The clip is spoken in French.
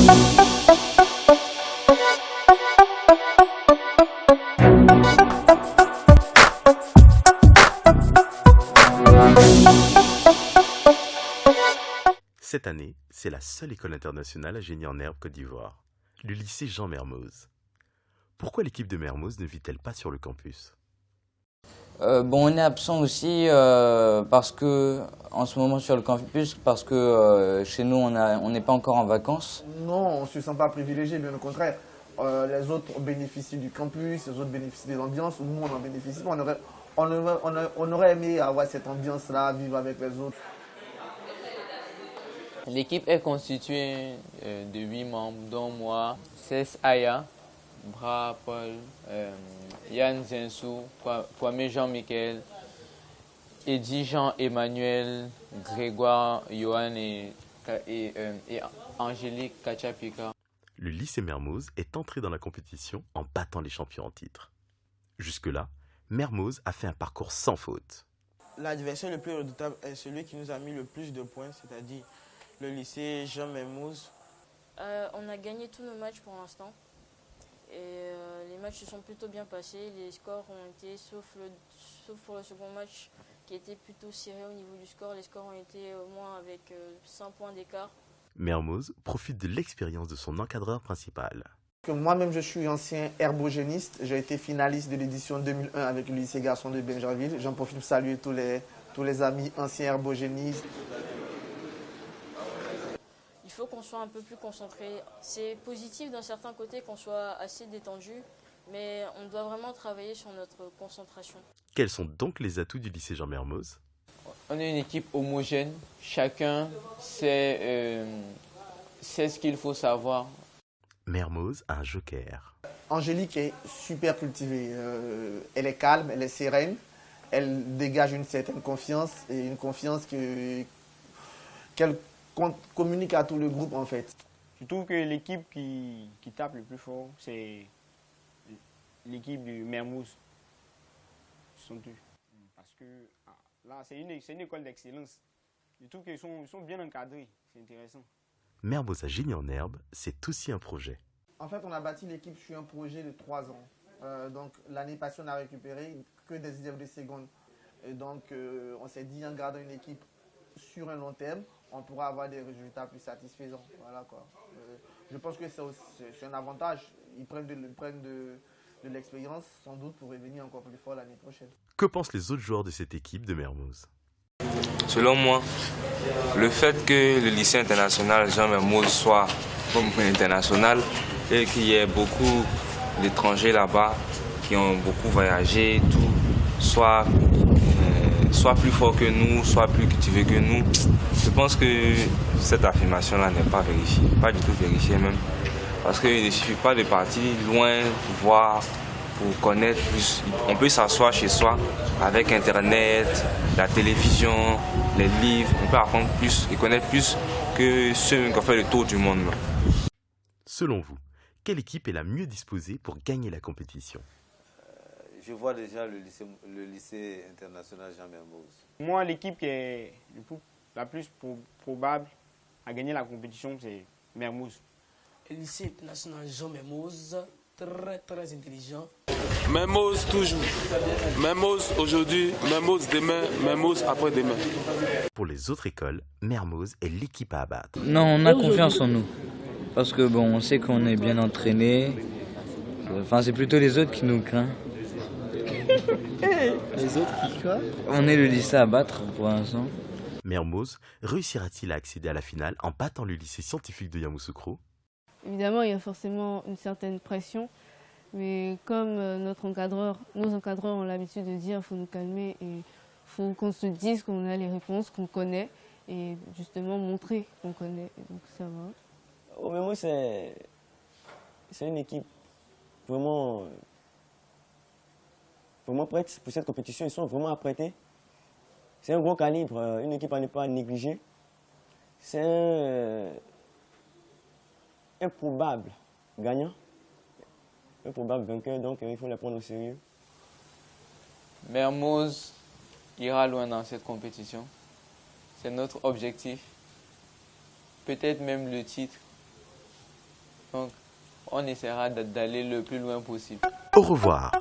Cette année, c'est la seule école internationale à Génie en Herbe Côte d'Ivoire, le lycée Jean Mermoz. Pourquoi l'équipe de Mermoz ne vit-elle pas sur le campus? On est absent aussi parce que, en ce moment sur le campus, parce que chez nous, on n'est pas encore en vacances. Non, on ne se sent pas privilégié, bien au contraire. Les autres bénéficient du campus, les autres bénéficient des ambiances, nous on en bénéficie pas. On aurait aimé avoir cette ambiance-là, vivre avec les autres. L'équipe est constituée de 8 membres, dont moi, Cesc Aya, Bra Paul, Yann Zinsou, Kwame Jean-Michel, Eddy Jean-Emmanuel, Grégoire, Johan et Angélique Kachapika. Le lycée Mermoz est entré dans la compétition en battant les champions en titre. Jusque-là, Mermoz a fait un parcours sans faute. L'adversaire le plus redoutable est celui qui nous a mis le plus de points, c'est-à-dire le lycée Jean Mermoz. On a gagné tous nos matchs pour l'instant. Et les matchs se sont plutôt bien passés. Les scores ont été, sauf pour le second match qui était plutôt serré au niveau du score, les scores ont été au moins avec 5 points d'écart. Mermoz profite de l'expérience de son encadreur principal. Moi-même, je suis ancien herbogéniste. J'ai été finaliste de l'édition 2001 avec le lycée Garçon de Bingerville. J'en profite pour saluer tous les amis anciens herbogénistes. Il faut qu'on soit un peu plus concentré. C'est positif d'un certain côté qu'on soit assez détendu, mais on doit vraiment travailler sur notre concentration. Quels sont donc les atouts du lycée Jean Mermoz? On est une équipe homogène, chacun sait ce qu'il faut savoir. Mermoz a un joker. Angélique est super cultivée. Elle est calme, elle est sereine. Elle dégage une certaine confiance et une confiance qu'elle communique à tout le groupe en fait. Je trouve que l'équipe qui tape le plus fort, c'est l'équipe du Mermoz. Ils sont deux. Parce que là, c'est une école d'excellence. Je trouve qu'ils sont bien encadrés. C'est intéressant. Mermoz à Génie en Herbe, c'est aussi un projet. En fait, on a bâti l'équipe sur un projet de 3 ans. Donc, l'année passée, on a récupéré que des élèves de seconde. Et donc, on s'est dit, en gardant une équipe sur un long terme, on pourra avoir des résultats plus satisfaisants. Voilà, quoi. Je pense que c'est un avantage. Ils prennent de l'expérience, sans doute, pour revenir encore plus fort l'année prochaine. Que pensent les autres joueurs de cette équipe de Mermoz? Selon moi, le fait que le lycée international Jean Mermoz soit comme international et qu'il y ait beaucoup d'étrangers là-bas qui ont beaucoup voyagé, tout, soit plus fort que nous, soit plus cultivé que nous, je pense que cette affirmation-là n'est pas vérifiée, pas du tout vérifiée même. Parce qu'il ne suffit pas de partir loin pour voir, pour connaître plus. On peut s'asseoir chez soi avec Internet, la télévision, les livres. On peut apprendre plus et connaître plus que ceux qui ont fait le tour du monde. Selon vous, quelle équipe est la mieux disposée pour gagner la compétition? Je vois déjà le lycée international Jean Mermoz. Moi, l'équipe qui est la plus probable à gagner la compétition, c'est Mermoz. Le lycée international Jean Mermoz, très intelligent. Mermoz toujours. Mermoz aujourd'hui, Mermoz demain, Mermoz après-demain. Pour les autres écoles, Mermoz est l'équipe à abattre. Non, on a confiance en nous. Parce que on sait qu'on est bien entraînés. Enfin, c'est plutôt les autres qui nous craignent. Les autres qui quoi? On est le lycée à battre pour l'instant. Mermoz réussira-t-il à accéder à la finale en battant le lycée scientifique de Yamoussoukro? Évidemment, il y a forcément une certaine pression, mais comme nos encadreurs ont l'habitude de dire, il faut nous calmer et il faut qu'on se dise qu'on a les réponses, qu'on connaît et justement montrer qu'on connaît. Donc ça va. Au Mermoz, c'est une équipe vraiment prête pour cette compétition. Ils sont vraiment apprêtés. C'est un gros calibre, une équipe à ne pas négliger. C'est un probable gagnant, un probable vainqueur, donc il faut les prendre au sérieux. Mermoz ira loin dans cette compétition. C'est notre objectif. Peut-être même le titre. Donc, on essaiera d'aller le plus loin possible. Au revoir.